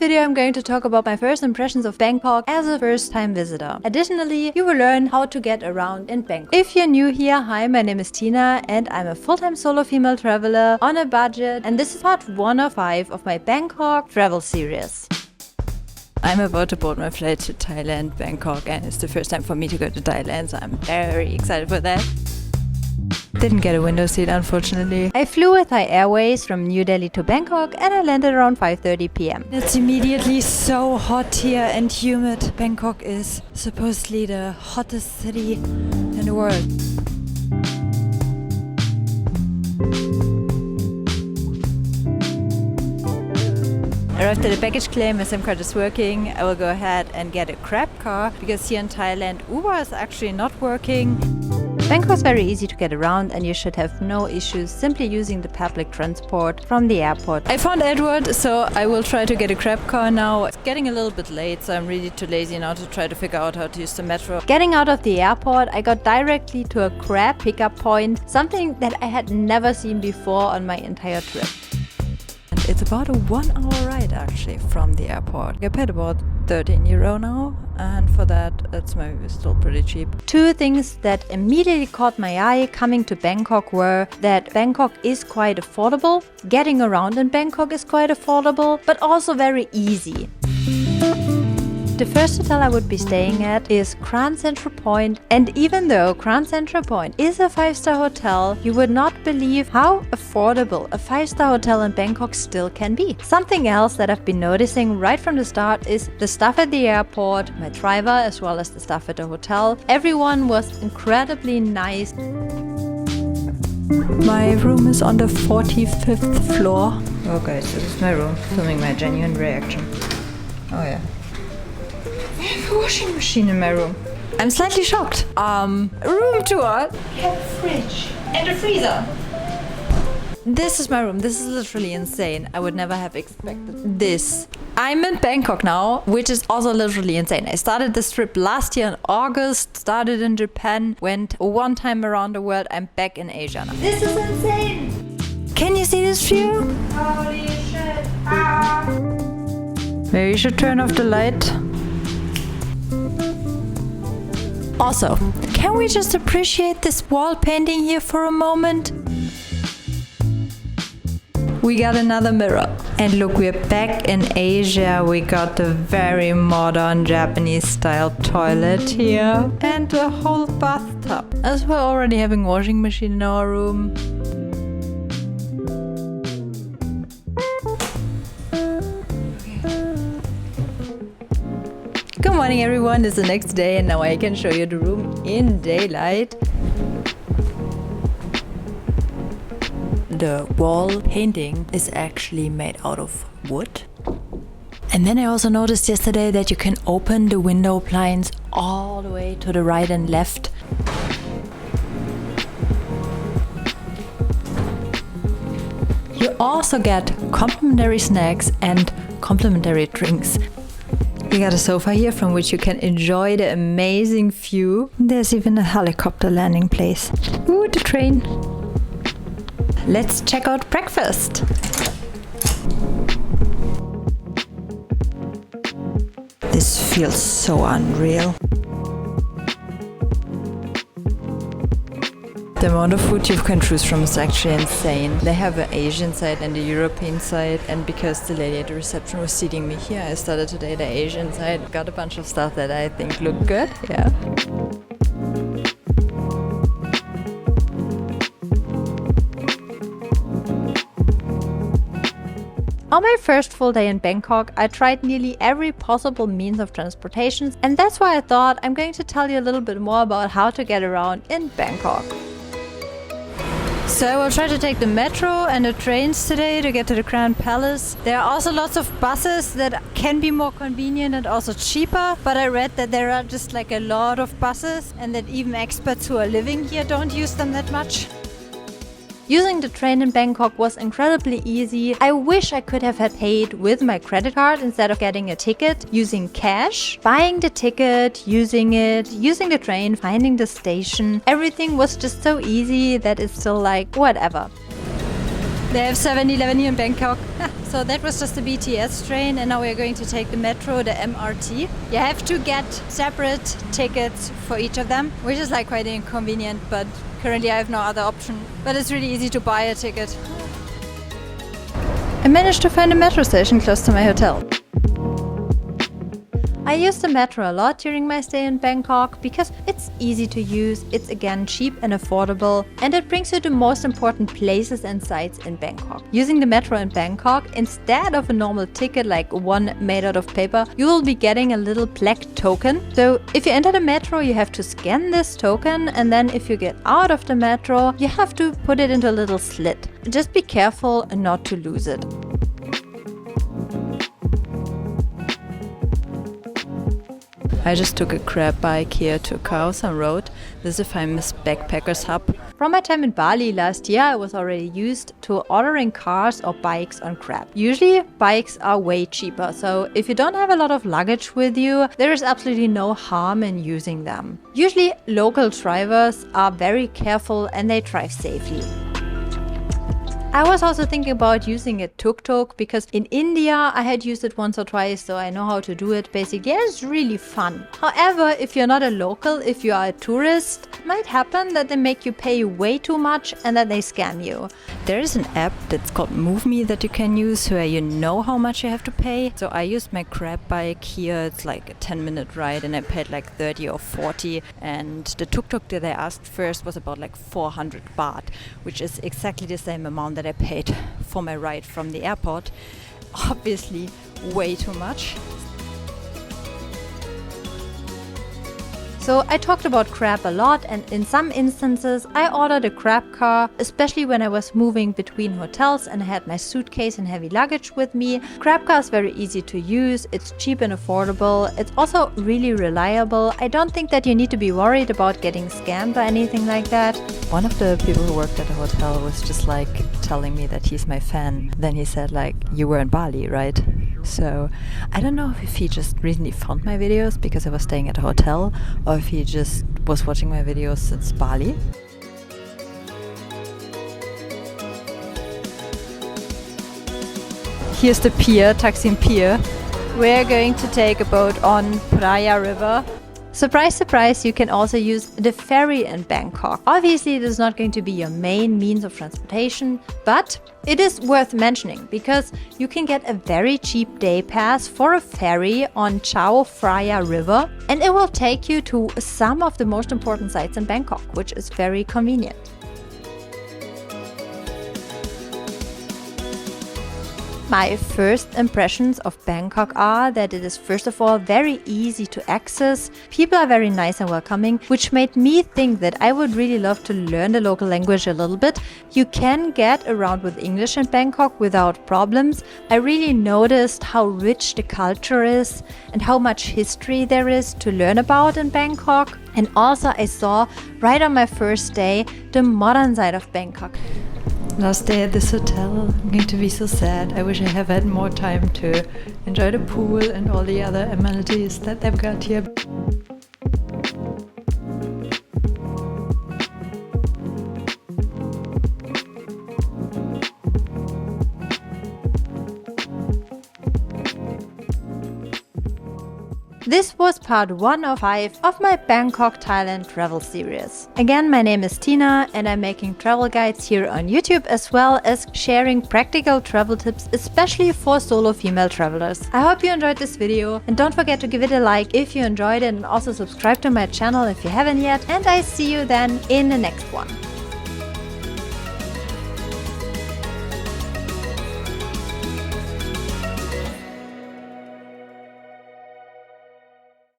video, I'm going to talk about my first impressions of Bangkok as a first-time visitor. Additionally, you will learn how to get around in Bangkok. If you're new here, hi, my name is Tina and I'm a full-time solo female traveler on a budget, and this is part 1 of 5 of my Bangkok travel series. I'm about to board my flight to Thailand, Bangkok, and it's the first time for me to go to Thailand, so I'm very excited for that. Didn't get a window seat, unfortunately. I flew with Thai Airways from New Delhi to Bangkok and I landed around 5:30 p.m. It's immediately so hot here and humid. Bangkok is supposedly the hottest city in the world. Arrived at the baggage claim, my SIM card is working. I will go ahead and get a grab car because here in Thailand Uber is actually not working. Bangkok is very easy to get around and you should have no issues simply using the public transport from the airport. I found Edward, so I will try to get a grab car now. It's getting a little bit late, so I'm really too lazy now to try to figure out how to use the metro. Getting out of the airport, I got directly to a grab pickup point, something that I had never seen before on my entire trip. And it's about a 1 hour ride actually from the airport. I paid about €13 now, and for that it's maybe still pretty cheap. Two things that immediately caught my eye coming to Bangkok were that Bangkok is quite affordable, getting around in Bangkok is quite affordable, but also very easy. The first hotel I would be staying at is Grand Central Point, and even though Grand Central Point is a 5-star hotel, you would not believe how affordable a 5-star hotel in Bangkok still can be. Something else that I've been noticing right from the start is the staff at the airport, my driver as well as the staff at the hotel. Everyone was incredibly nice. My room is on the 45th floor. Oh guys, this is my room, filming my genuine reaction. Oh yeah. I have a washing machine in my room. I'm slightly shocked. Room tour. We have a fridge and a freezer. This is my room. This is literally insane. I would never have expected this. I'm in Bangkok now, which is also literally insane. I started this trip last year in August, started in Japan, went one time around the world. I'm back in Asia now. This is insane. Can you see this view? Holy shit. Ah. Maybe you should turn off the light. Also, can we just appreciate this wall painting here for a moment? We got another mirror. And look, we're back in Asia. We got the very modern Japanese style toilet here and a whole bathtub. As we're already having a washing machine in our room. Good morning everyone, it's the next day and now I can show you the room in daylight. The wall painting is actually made out of wood. And then I also noticed yesterday that you can open the window blinds all the way to the right and left. You also get complimentary snacks and complimentary drinks. We got a sofa here from which you can enjoy the amazing view. There's even a helicopter landing place. Ooh, the train. Let's check out breakfast. This feels so unreal. The amount of food you can choose from is actually insane. They have an Asian side and a European side, and because the lady at the reception was seating me here, I started today the Asian side. Got a bunch of stuff that I think look good, yeah. On my first full day in Bangkok, I tried nearly every possible means of transportation, and that's why I thought I'm going to tell you a little bit more about how to get around in Bangkok. So I will try to take the metro and the trains today to get to the Grand Palace. There are also lots of buses that can be more convenient and also cheaper, but I read that there are just like a lot of buses and that even experts who are living here don't use them that much. Using the train in Bangkok was incredibly easy. I wish I could have had paid with my credit card instead of getting a ticket, using cash, buying the ticket, using it, using the train, finding the station. Everything was just so easy that it's still like, whatever. They have 7-Eleven here in Bangkok. So that was just the BTS train, and now we're going to take the metro, the MRT. You have to get separate tickets for each of them, which is like quite inconvenient, but currently I have no other option. But it's really easy to buy a ticket. I managed to find a metro station close to my hotel. I use the metro a lot during my stay in Bangkok because it's easy to use, it's again cheap and affordable, and it brings you to most important places and sites in Bangkok. Using the metro in Bangkok, instead of a normal ticket like one made out of paper, you will be getting a little black token. So if you enter the metro, you have to scan this token, and then if you get out of the metro, you have to put it into a little slit. Just be careful not to lose it. I just took a grab bike here to Khao San Road. This is a famous backpackers hub. From my time in Bali last year, I was already used to ordering cars or bikes on Grab. Usually, bikes are way cheaper, so if you don't have a lot of luggage with you, there is absolutely no harm in using them. Usually, local drivers are very careful and they drive safely. I was also thinking about using a tuk-tuk because in India I had used it once or twice, so I know how to do it basically. It's really fun. However, if you're not a local, if you are a tourist, it might happen that they make you pay way too much and that they scam you. There is an app that's called MoveMe that you can use where you know how much you have to pay. So I used my grab bike here. It's like a 10-minute ride and I paid like 30 or 40. And the tuk-tuk that I asked first was about like 400 baht, which is exactly the same amount that I paid for my ride from the airport. Obviously way too much. So I talked about Grab a lot, and in some instances I ordered a Grab car, especially when I was moving between hotels and I had my suitcase and heavy luggage with me. Grab car is very easy to use, it's cheap and affordable, it's also really reliable. I don't think that you need to be worried about getting scammed or anything like that. One of the people who worked at the hotel was just like telling me that he's my fan. Then he said like, you were in Bali, right? So I don't know if he just recently found my videos because I was staying at a hotel, or if he just was watching my videos since Bali. Here's the pier, Taksim Pier. We're going to take a boat on Praya River. Surprise, surprise, you can also use the ferry in Bangkok. Obviously, it is not going to be your main means of transportation, but it is worth mentioning because you can get a very cheap day pass for a ferry on Chao Phraya River, and it will take you to some of the most important sites in Bangkok, which is very convenient. My first impressions of Bangkok are that it is first of all very easy to access. People are very nice and welcoming, which made me think that I would really love to learn the local language a little bit. You can get around with English in Bangkok without problems. I really noticed how rich the culture is and how much history there is to learn about in Bangkok. And also I saw right on my first day the modern side of Bangkok. Last day at this hotel, I'm going to be so sad. I wish I have had more time to enjoy the pool and all the other amenities that they've got here. This was part 1 of 5 of my Bangkok, Thailand travel series. Again, my name is Tina and I'm making travel guides here on YouTube as well as sharing practical travel tips, especially for solo female travelers. I hope you enjoyed this video and don't forget to give it a like if you enjoyed it and also subscribe to my channel if you haven't yet, and I see you then in the next one.